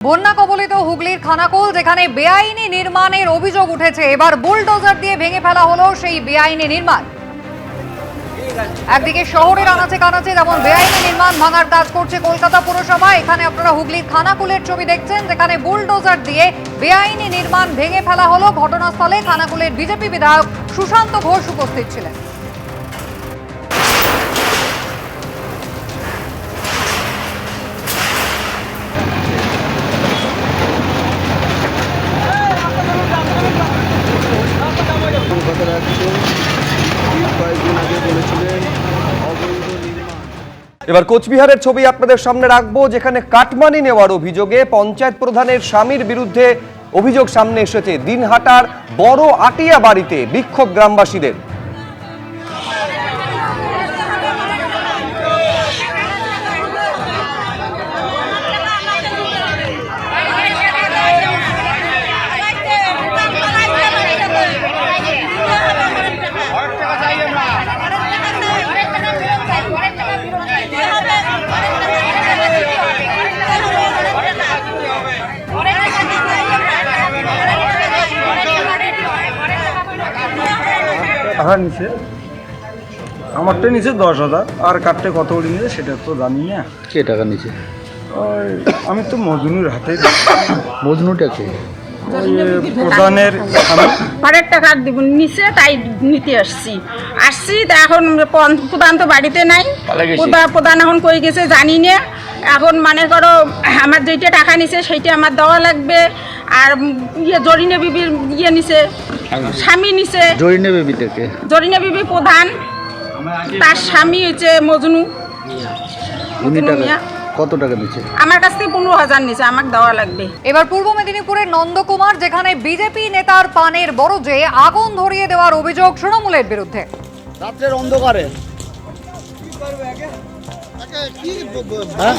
বন্যা কবলিত হুগলির খানাকুল, যেখানে বেআইনি নির্মাণের অভিযোগ উঠেছে। এবার বুলডোজার দিয়ে ভেঙে ফেলা হলো সেই বেআইনি নির্মাণ। একদিকে শহরের আনাচে কানাচে যেমন বেআইনি নির্মাণ ভাঙার কাজ করছে কলকাতা পুরসভা, এখানে আপনারা হুগলির খানাকুলের ছবি দেখছেন, যেখানে বুলডোজার দিয়ে বেআইনি নির্মাণ ভেঙে ফেলা হলো। ঘটনাস্থলে খানাকুলের বিজেপি বিধায়ক সুশান্ত ঘোষ উপস্থিত ছিলেন। এবার কোচবিহারের ছবি আপনাদের সামনে রাখবো, যেখানে কাটমানি নেওয়ার অভিযোগে পঞ্চায়েত প্রধানের স্বামীর বিরুদ্ধে অভিযোগ সামনে এসেছে। দিনহাটার বড় আটিয়া বাড়িতে বিক্ষোভ গ্রামবাসীদের। টাকা নিচে আমারটা নিচে 10,000, আর কাটতে কত করে নিচে সেটা তো জানি না। কে টাকা নিচে? আমি তো মজনুর হাতে। মজনুটা কে? প্রধানের ঘরের টাকা দিব নিচে, তাই নিতে আসছি তা এখন প্রধান তো বাড়িতে নাই, প্রধান এখন কই গেছে জানি না। এখন মানে করো আমার যেইটা টাকা নিছে সেইটা আমার দেওয়া লাগবে। আর জরিনা বিবির নিছে, স্বামী নিছে। জরিনা বিবি থেকে? জরিনা বিবি প্রধান, তার স্বামী হচ্ছে মজনু। কত টাকা নিচ্ছে? আমার কাছ থেকে 15,000 নিছে, আমাকে দেওয়া লাগবে। এবার পূর্ব মেদিনীপুরের নন্দকুমার, যেখানে বিজেপি নেতার পানের বরজে আগুন ধরিয়ে দেওয়ার অভিযোগ তৃণমূলের বিরুদ্ধে। রাতের অন্ধকারে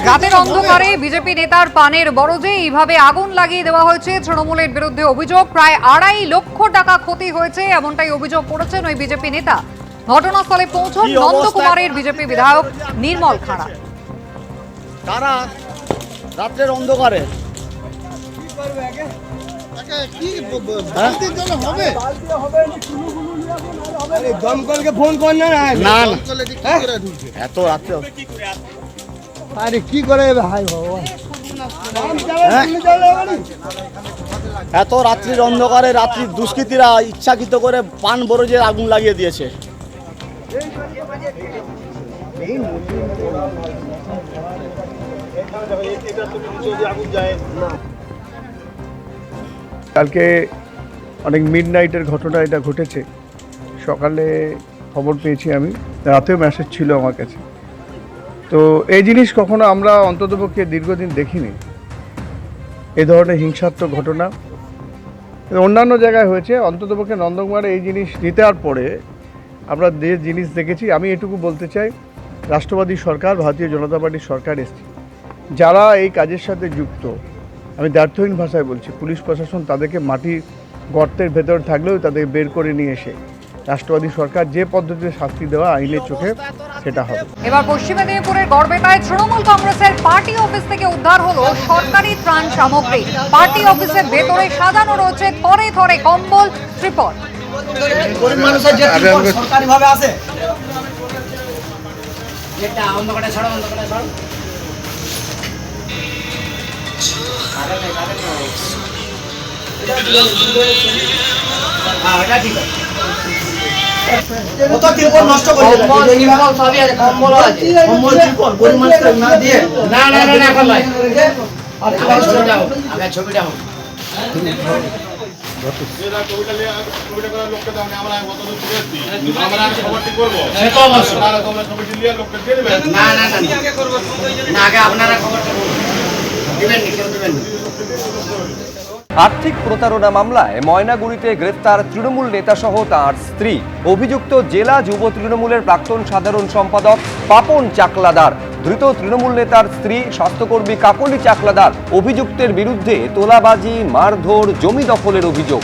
রাতের অন্ধকারে বিজেপি নেতার পানের বরজে এইভাবে আগুন লাগিয়ে দেওয়া হয়েছে। তৃণমূলের বিরুদ্ধে অভিযোগ, প্রায় 2.5 লক্ষ টাকা ক্ষতি হয়েছে, এমনটাই অভিযোগ করেছেন ওই বিজেপি নেতা। ঘটনাস্থলে পৌঁছন নন্দকুমারের বিজেপি বিধায়ক নির্মল খাড়া। তারা রাতের অন্ধকারে দমকলকে ফোন কর না, এত রাত্রে আরে কি করে ভাই ভগবান, এত রাত্রির অন্ধকারে রাত্রির দুষ্কৃতীরা ইচ্ছাকৃত করে পান বরজে আগুন লাগিয়ে দিয়েছে। কালকে অনেক মিডনাইটের ঘটনা এটা ঘটেছে। সকালে খবর পেয়েছি, আমি রাতেও মেসেজ ছিল আমার কাছে। তো এই জিনিস কখনো আমরা অন্ততপক্ষে দীর্ঘদিন দেখিনি, এই ধরনের হিংসাত্মক ঘটনা। অন্যান্য জায়গায় হয়েছে, অন্ততপক্ষে নন্দকুমারে এই জিনিস জিতার পরে আমরা যে জিনিস দেখেছি, আমি এটুকু বলতে চাই, রাষ্ট্রবাদী সরকার, ভারতীয় জনতা পার্টির সরকার এসছে, যারা এই কাজের সাথে যুক্ত, আমি দ্ব্যর্থহীন ভাষায় বলছি, পুলিশ প্রশাসন তাদেরকে মাটির গর্তের ভেতরে থাকলেও তাদের বের করে নিয়ে এসে রাষ্ট্রবাদী সরকার যে পদ্ধতিতে শাস্তি দেওয়া আইনের চোখে সেটা হবে। এবার পশ্চিম মেদিনীপুরের গড়বেতায় তৃণমূল কংগ্রেসের পার্টি অফিস থেকে উদ্ধার হলো সরকারি ত্রাণ সামগ্রী। পার্টি অফিসের ভেতরে সাজানো রয়েছে থরে থরে কম্বল, ত্রিপল। সরকারিভাবে আছে নষ্ট করে ছবিটা আর্থিক প্রতারণা মামলায় ময়নাগুড়িতে গ্রেফতার তৃণমূল নেতাসহ তাঁর স্ত্রী। অভিযুক্ত জেলা যুব তৃণমূলের প্রাক্তন সাধারণ সম্পাদক পাপন চাকলাদার। ধৃত তৃণমূল নেতার স্ত্রী স্বাস্থ্যকর্মী কাকলি চাকলাদার। অভিযুক্তের বিরুদ্ধে তোলাবাজি, মারধর, জমি দখলের অভিযোগ।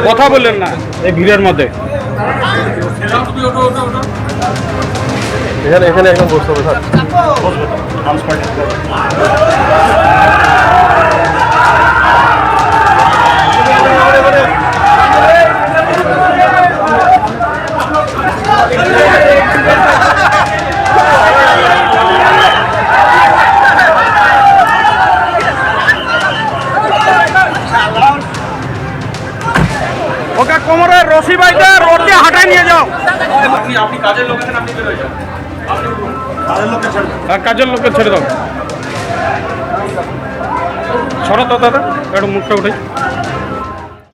কথা বললেন না এই ভিড়ের মধ্যে। এখানে এখানে একদম বসতে হবে স্যার। ওকে কোমরে রশি বাইতে রোডে হাঁটায় নিয়ে যাও। আপনি কাজের লোক আছেন, আপনি বেরোয় যান। কাজের লোককে ছেড়ে দাও। সরো তো দাদা, একটু মুখটা উঠাই।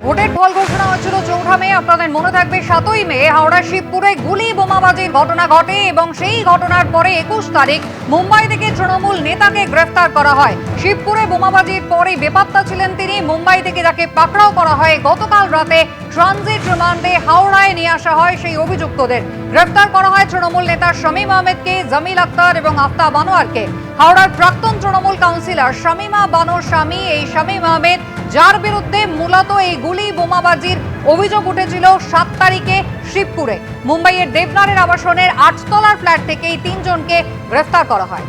ভোটের ফল ঘোষণা হয়েছিল 4 মে। আপনাদের মনে থাকবে 7 মে হাওড়া শিবপুরে গুলি বোমাবাজির ঘটনা ঘটে এবং সেই ঘটনার পরে 21 তারিখ মুম্বাই থেকে তৃণমূল নেতাকে গ্রেফতার করা হয়। শিবপুরে বোমাবাজির পরে বেপাত্তা ছিলেন তিনি। মুম্বাই থেকে যাকে পাকড়াও করা হয় গতকাল রাতে ট্রানজিট রিমান্ডে হাওড়ায় নিয়ে আসা হয় সেই অভিযুক্তদের। গ্রেফতার করা হয় তৃণমূল নেতা শামীম আহমেদকে, জামিল আক্তার এবং আফতাব আনোয়ারকে। হাওড়ার প্রাক্তন তৃণমূল কাউন্সিলর শামীমা বানোর স্বামী এই শামীম আহমেদ, যার বিরুদ্ধে মূলত এই গুলি বোমাবাজির অভিযোগ উঠেছিল 7 তারিখে শিবপুরে। মুম্বাইয়ের দেবনারের আবাসনের 8 তলার ফ্ল্যাট থেকে এই 3 জনকে গ্রেফতার করা হয়।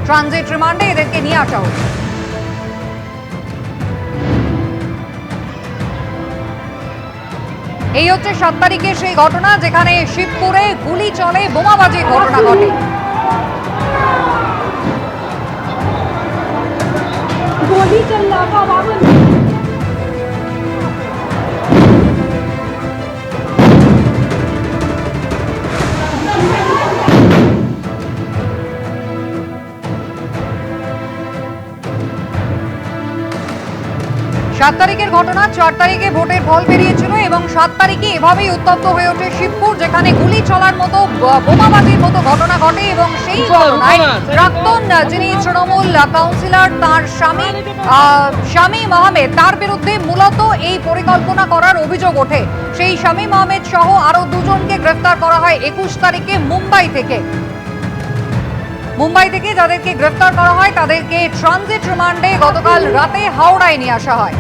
ট্রানজিট রিমান্ডে এদেরকে নিয়ে আসা হয়েছে। এই হচ্ছে 7 তারিখের সেই ঘটনা যেখানে শিবপুরে গুলি চলে, বোমাবাজির ঘটনা ঘটে। गोली चल रहा था बाबा। 7 তারিখের ঘটনা। 4 তারিখে ভোটের ফল বেরিয়েছিল এবং 7 তারিখে এভাবেই উত্তপ্ত হয়ে ওঠে শিবপুর, যেখানে গুলি চলার মতো, বোমাবাজির মতো ঘটনা ঘটে এবং সেই ঘটনায় প্রাক্তন যিনি তৃণমূল কাউন্সিলর তার স্বামী শামীম আহমেদ, তার বিরুদ্ধে মূলত এই পরিকল্পনা করার অভিযোগ ওঠে। সেই শামীম আহমেদ সহ আরো 2 জনকে গ্রেফতার করা হয় 21 তারিখে মুম্বাই থেকে। মুম্বাই থেকে যাদেরকে গ্রেফতার করা হয় তাদেরকে ট্রানজিট রিমান্ডে গতকাল রাতে হাওড়ায় নিয়ে আসা হয়।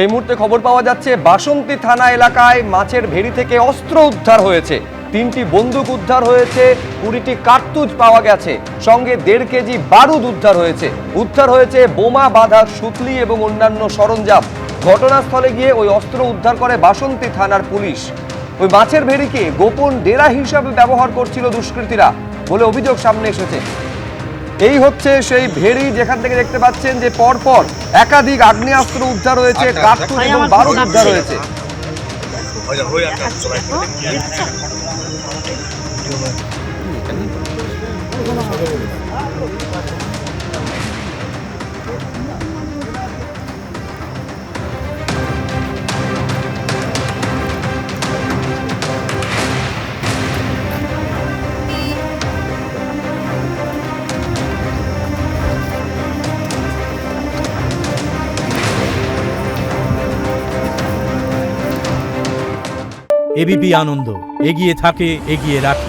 এই মুহূর্তে খবর পাওয়া যাচ্ছে বাসন্তী থানা এলাকায় মাছের ভেড়ি থেকে অস্ত্র উদ্ধার হয়েছে, 3টি বন্দুক উদ্ধার হয়েছে, 20টি কার্তুজ পাওয়া গেছে, সঙ্গে 1.5 কেজি বারুদ উদ্ধার হয়েছে বোমা বাঁধার সুতলি এবং অন্যান্য সরঞ্জাম। ঘটনাস্থলে গিয়ে ওই অস্ত্র উদ্ধার করে বাসন্তী থানার পুলিশ। ওই মাছের ভেড়িকে গোপন ডেরা হিসাবে ব্যবহার করছিল দুষ্কৃতীরা বলে অভিযোগ সামনে এসেছে। এই হচ্ছে সেই ভেড়ি যেখান থেকে দেখতে পাচ্ছেন যে পরপর একাধিক আগ্নেয়াস্ত্র উদ্ধার হয়েছে, কার্তুজ এবং বারুদ উদ্ধার হয়েছে। এবিপি আনন্দ এগিয়ে থাকে, এগিয়ে রাখে।